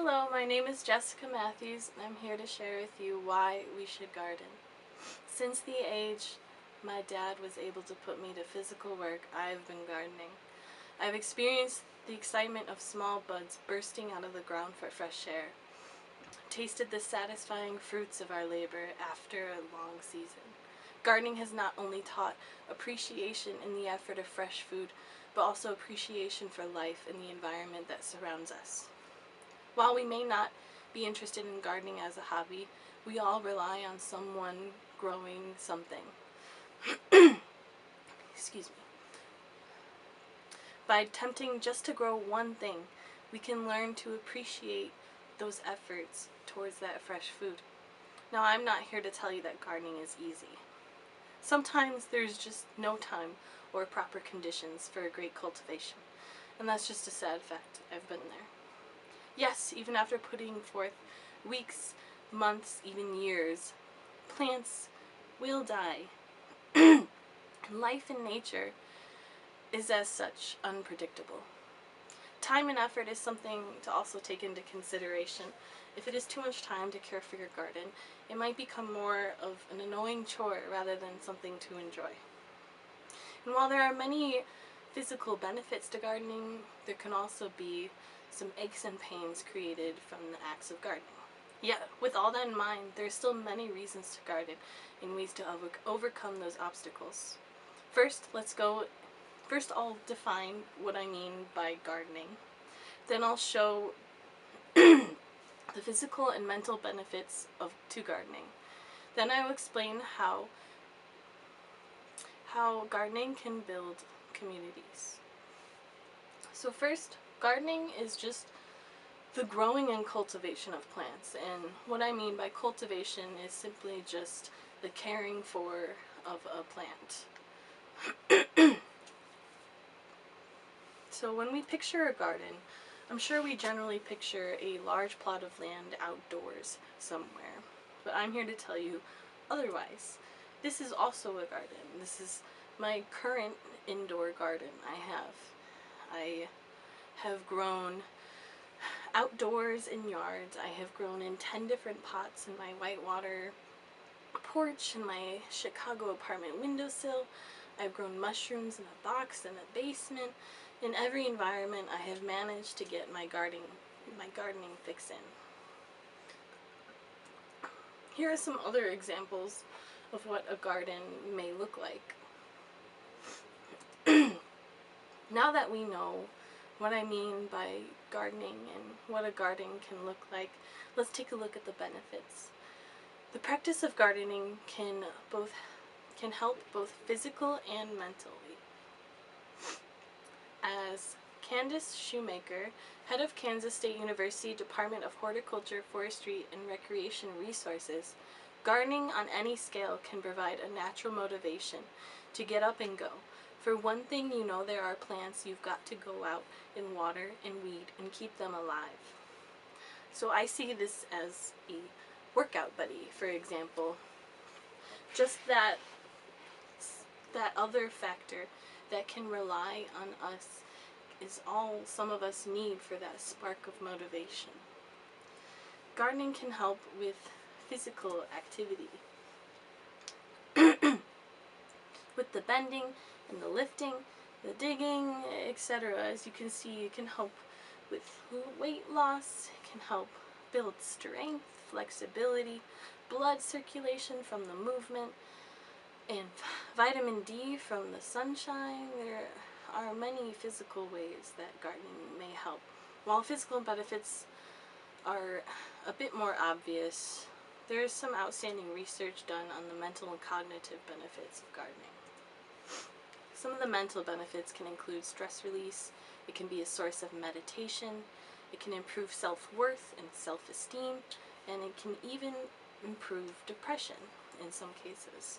Hello, my name is Jessica Matthews, and I'm here to share with you why we should garden. Since the age my dad was able to put me to physical work, I've been gardening. I've experienced the excitement of small buds bursting out of the ground for fresh air, tasted the satisfying fruits of our labor after a long season. Gardening has not only taught appreciation in the effort of fresh food, but also appreciation for life and the environment that surrounds us. While we may not be interested in gardening as a hobby, we all rely on someone growing something. Excuse me. By attempting just to grow one thing, we can learn to appreciate those efforts towards that fresh food. Now, I'm not here to tell you that gardening is easy. Sometimes there's just no time or proper conditions for a great cultivation, and that's just a sad fact. I've been there. Yes, even after putting forth weeks, months, even years, plants will die. Life in nature is as such unpredictable. Time and effort is something to also take into consideration. If it is too much time to care for your garden, it might become more of an annoying chore rather than something to enjoy. And while there are many physical benefits to gardening, there can also be some aches and pains created from the acts of gardening. Yet, with all that in mind, there are still many reasons to garden and ways to overcome those obstacles. First, I'll define what I mean by gardening. Then I'll show the physical and mental benefits to gardening. Then I will explain how gardening can build communities. So first, gardening is just the growing and cultivation of plants. And what I mean by cultivation is simply just the caring for of a plant. So when we picture a garden, I'm sure we generally picture a large plot of land outdoors somewhere. But I'm here to tell you otherwise. This is also a garden. This is my current indoor garden I have grown outdoors in yards. I have grown in 10 different pots in my whitewater porch, in my Chicago apartment windowsill. I've grown mushrooms in a box in the basement. In every environment, I have managed to get my gardening fix in. Here are some other examples of what a garden may look like. Now that we know what I mean by gardening and what a garden can look like, let's take a look at the benefits. The practice of gardening can help both physical and mentally. As Candace Shoemaker, head of Kansas State University Department of Horticulture, Forestry, and Recreation Resources, gardening on any scale can provide a natural motivation to get up and go. For one thing, you know there are plants you've got to go out and water and weed and keep them alive. So I see this as a workout buddy, for example. Just that other factor that can rely on us is all some of us need for that spark of motivation. Gardening can help with physical activity. With the bending and the lifting, the digging, etc. As you can see, it can help with weight loss, it can help build strength, flexibility, blood circulation from the movement, and vitamin D from the sunshine. There are many physical ways that gardening may help. While physical benefits are a bit more obvious, there is some outstanding research done on the mental and cognitive benefits of gardening. Some of the mental benefits can include stress release, it can be a source of meditation, it can improve self-worth and self-esteem, and it can even improve depression in some cases.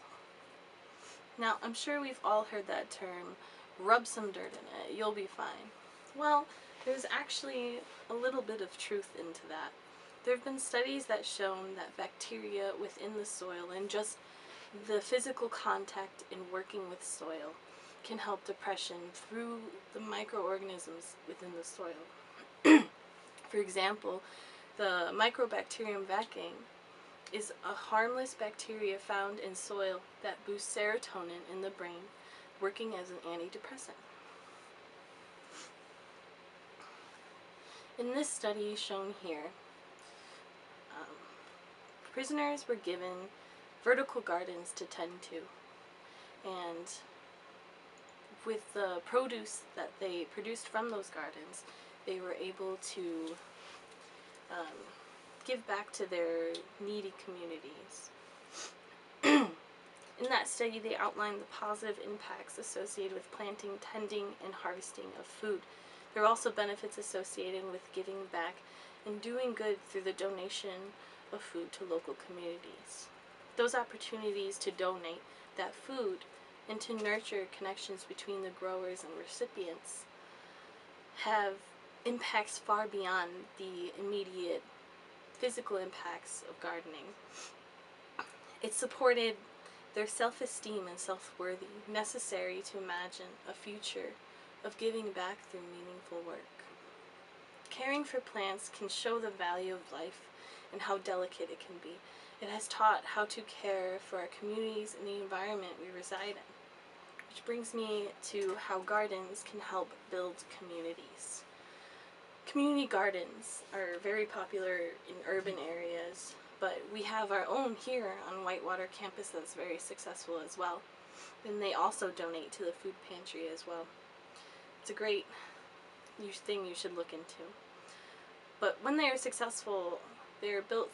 Now, I'm sure we've all heard that term, rub some dirt in it, you'll be fine. Well, there's actually a little bit of truth into that. There have been studies that shown that bacteria within the soil and just the physical contact in working with soil can help depression through the microorganisms within the soil. For example, The Mycobacterium vaccae is a harmless bacteria found in soil that boosts serotonin in the brain, working as an antidepressant. In this study shown here, prisoners were given vertical gardens to tend to, and with the produce that they produced from those gardens, they were able to give back to their needy communities. In that study, they outlined the positive impacts associated with planting, tending, and harvesting of food. There are also benefits associated with giving back and doing good through the donation of food to local communities. Those opportunities to donate that food and to nurture connections between the growers and recipients have impacts far beyond the immediate physical impacts of gardening. It supported their self-esteem and self-worthy, necessary to imagine a future of giving back through meaningful work. Caring for plants can show the value of life and how delicate it can be. It has taught how to care for our communities and the environment we reside in. Which brings me to how gardens can help build communities. Community gardens are very popular in urban areas, but we have our own here on Whitewater campus that's very successful as well. And they also donate to the food pantry as well. It's a great thing you should look into. But when they are successful, they're built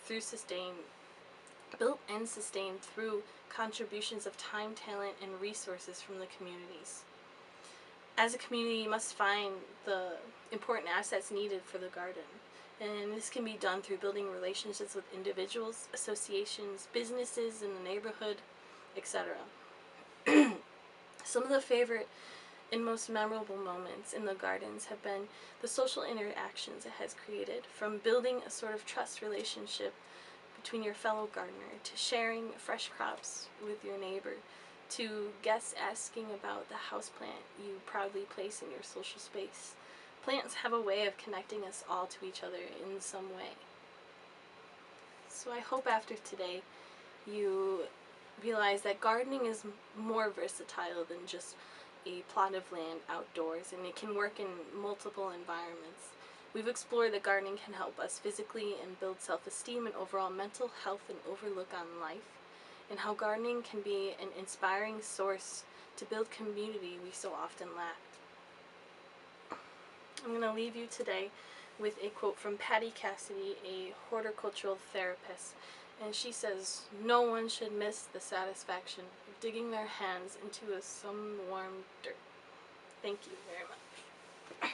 and sustained through contributions of time, talent, and resources from the communities. As a community, you must find the important assets needed for the garden. And this can be done through building relationships with individuals, associations, businesses in the neighborhood, etc. Some of the favorite and most memorable moments in the gardens have been the social interactions it has created, from building a sort of trust relationship between your fellow gardener, to sharing fresh crops with your neighbor, to guests asking about the houseplant you proudly place in your social space. Plants have a way of connecting us all to each other in some way. So I hope after today you realize that gardening is more versatile than just a plot of land outdoors, and it can work in multiple environments. We've explored that gardening can help us physically and build self-esteem and overall mental health and overlook on life, and how gardening can be an inspiring source to build community we so often lack. I'm going to leave you today with a quote from Patty Cassidy, a horticultural therapist, and she says, "No one should miss the satisfaction of digging their hands into some warm dirt." Thank you very much.